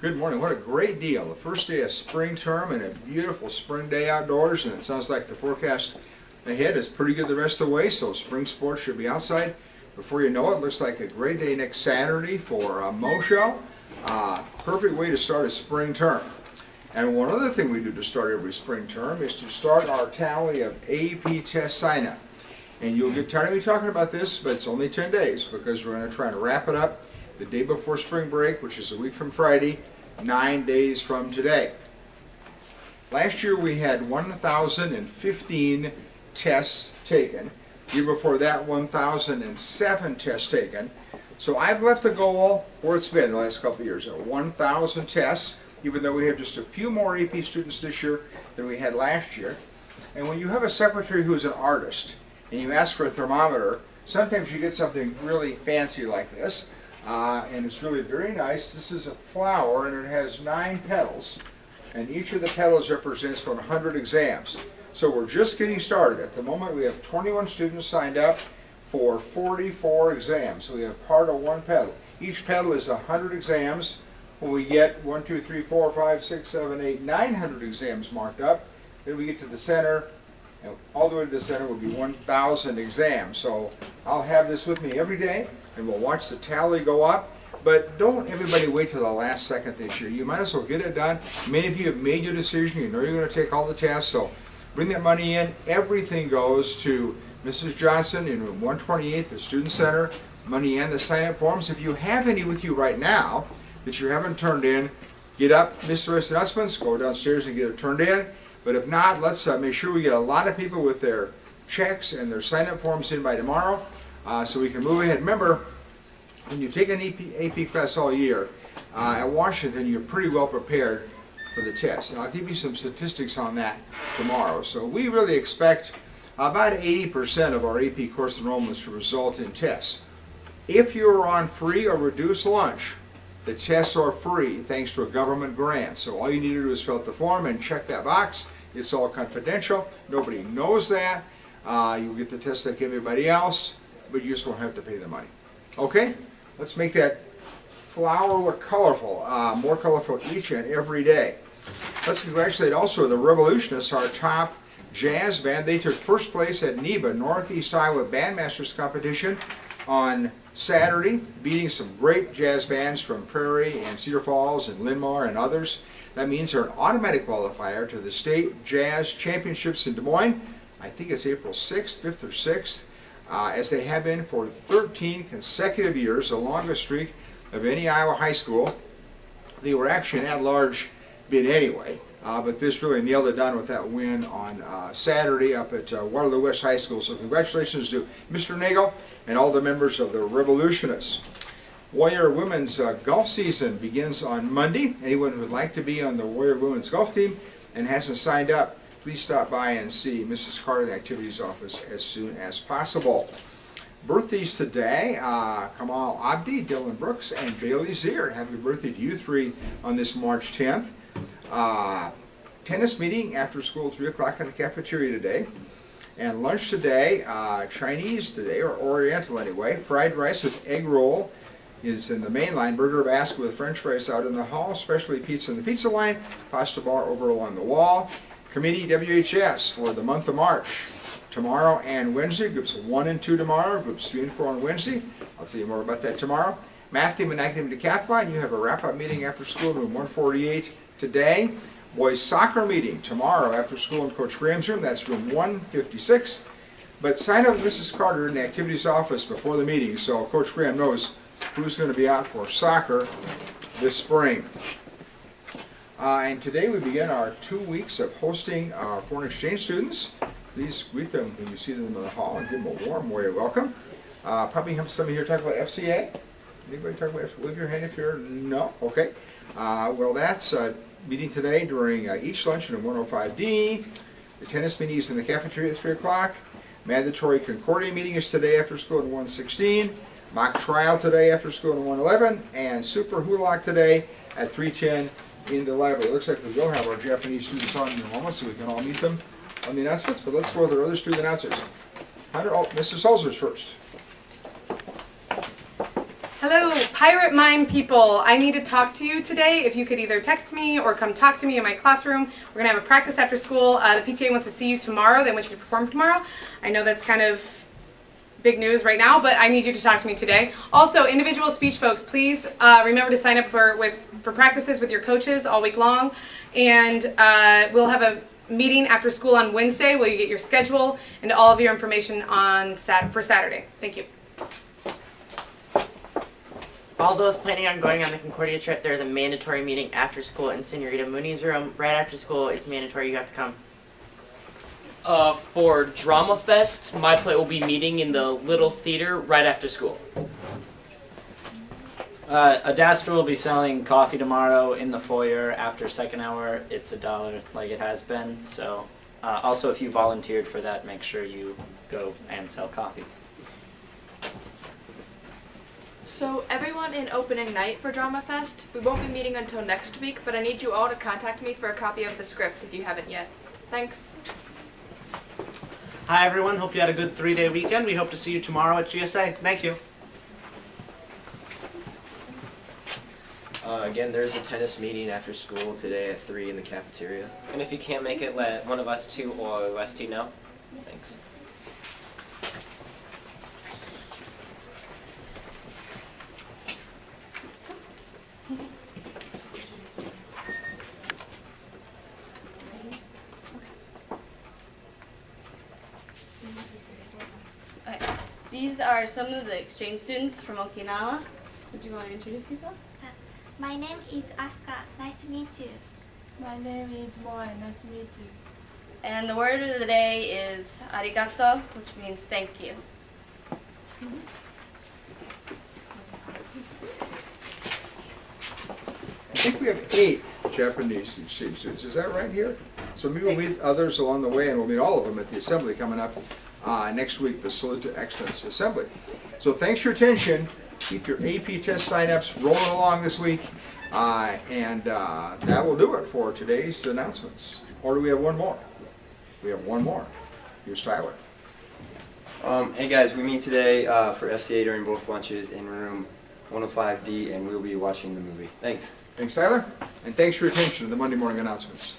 Good morning. What a great deal. The first day of spring term and a beautiful spring day outdoors, and it sounds like the forecast ahead is pretty good the rest of the way, so spring sports should be outside. Before you know it, looks like a great day next Saturday for Mow Show. Perfect way to start a spring term. And one other thing we do to start every spring term is to start our tally of AP test sign-up. And you'll get tired of me talking about this, but it's only 10 days because we're going to try and wrap it up the day before spring break, which is a week from Friday, 9 days from today. Last year we had 1,015 tests taken. The year before that, 1,007 tests taken. So I've left the goal where it's been the last couple of years, at 1,000 tests, even though we have just a few more AP students this year than we had last year. And when you have a secretary who's an artist and you ask for a thermometer, sometimes you get something really fancy like this. And it's really very nice. This is a flower and it has 9 petals. And each of the petals represents 100 exams. So we're just getting started. At the moment we have 21 students signed up for 44 exams. So we have part of one petal. Each petal is 100 exams. When we get 1, 2, 3, 4, 5, 6, 7, 8, 900 exams marked up, then we get to the center. And all the way to the center will be 1,000 exams. So I'll have this with me every day, and we'll watch the tally go up. But don't everybody wait till the last second this year. You might as well get it done. Many of you have made your decision. You know you're going to take all the tests. So bring that money in. Everything goes to Mrs. Johnson in room 128, the Student Center. Money and the sign-up forms. If you have any with you right now that you haven't turned in, get up, miss the rest of the announcements, go downstairs and get it turned in. But if not, let's make sure we get a lot of people with their checks and their sign-up forms in by tomorrow so we can move ahead. Remember, when you take an AP class all year, at Washington, you're pretty well prepared for the test. And I'll give you some statistics on that tomorrow. So we really expect about 80% of our AP course enrollments to result in tests. If you're on free or reduced lunch, the tests are free thanks to a government grant. So all you need to do is fill out the form and check that box. It's all confidential. Nobody knows that. You'll get the test like everybody else, but you just won't have to pay the money. Okay? Let's make that flower look colorful, more colorful each and every day. Let's congratulate also the Revolutionists, our top jazz band. They took first place at NEBA, Northeast Iowa Bandmasters Competition, on Saturday, beating some great jazz bands from Prairie and Cedar Falls and Linmar and others. That means they're an automatic qualifier to the State Jazz Championships in Des Moines. I think it's April 6th, 5th or 6th, as they have been for 13 consecutive years, the longest streak of any Iowa high school. They were actually an at-large bid anyway, but this really nailed it down with that win on Saturday up at Waterloo West High School. So congratulations to Mr. Nagel and all the members of the Revolutionists. Warrior Women's golf season begins on Monday. Anyone who would like to be on the Warrior Women's golf team and hasn't signed up, please stop by and see Mrs. Carter in the activities office as soon as possible. Birthdays today, Kamal Abdi, Dylan Brooks, and Bailey Zier. Happy birthday to you three on this March 10th. Tennis meeting after school, 3 o'clock in the cafeteria today. And lunch today, Chinese today, or Oriental anyway, fried rice with egg roll is in the main line, burger basket with french fries out in the hall, specialty pizza in the pizza line, pasta bar over along the wall. Committee WHS for the month of March, tomorrow and Wednesday, groups 1 and 2 tomorrow, groups 3 and 4 on Wednesday. I'll tell you more about that tomorrow. Math team and academic decathlon, you have a wrap-up meeting after school in room 148 today. Boys soccer meeting tomorrow after school in Coach Graham's room, that's room 156. But sign up with Mrs. Carter in the activities office before the meeting so Coach Graham knows who's going to be out for soccer this spring. And today we begin our 2 weeks of hosting our foreign exchange students. Please greet them when you see them in the hall and give them a warm way of welcome. Probably have somebody here talk about FCA. Anybody talk about FCA? Wave your hand if you're no? Okay. Well, that's meeting today during each lunch in 105D. The tennis meeting is in the cafeteria at 3 o'clock. Mandatory Concordia meeting is today after school at 116. Mock trial today after school at 111. And Super Hulak today at 310 in the library. It looks like we will have our Japanese students on in a moment so we can all meet them on the announcements. But let's go with our other student announcers. Mr. Sulzer's first. Hello, Pirate Mime people. I need to talk to you today. If you could either text me or come talk to me in my classroom. We're going to have a practice after school. The PTA wants to see you tomorrow. They want you to perform tomorrow. I know that's kind of big news right now, but I need you to talk to me today. Also, individual speech folks, please remember to sign up for practices with your coaches all week long. And we'll have a meeting after school on Wednesday where you get your schedule and all of your information on for Saturday. Thank you. All those planning on going on the Concordia trip, there's a mandatory meeting after school in Senorita Mooney's room. Right after school, it's mandatory. You have to come. For Drama Fest, my play will be meeting in the Little Theater right after school. Adastra will be selling coffee tomorrow in the foyer after second hour. It's $1 like it has been. So also if you volunteered for that, make sure you go and sell coffee. So everyone in opening night for Drama Fest, we won't be meeting until next week, but I need you all to contact me for a copy of the script if you haven't yet. Thanks. Hi everyone, hope you had a good 3-day weekend. We hope to see you tomorrow at GSA. Thank you. Again, there's a tennis meeting after school today at 3 in the cafeteria. And if you can't make it, let one of us two or Rusty know. Thanks. These are some of the exchange students from Okinawa. Would you want to introduce yourself? My name is Asuka. Nice to meet you. My name is Moe. Nice to meet you. And the word of the day is arigato, which means thank you. I think we have 8 Japanese exchange students. Is that right here? So maybe we'll meet others along the way, and we'll meet all of them at the assembly coming up next week, the Salute to Excellence Assembly. So thanks for your attention. Keep your AP test sign-ups rolling along this week. And that will do it for today's announcements. Or do we have one more? We have one more. Here's Tyler. Hey guys, we meet today for FCA during both lunches in room 105D, and we'll be watching the movie. Thanks. Thanks, Tyler. And thanks for your attention to the Monday morning announcements.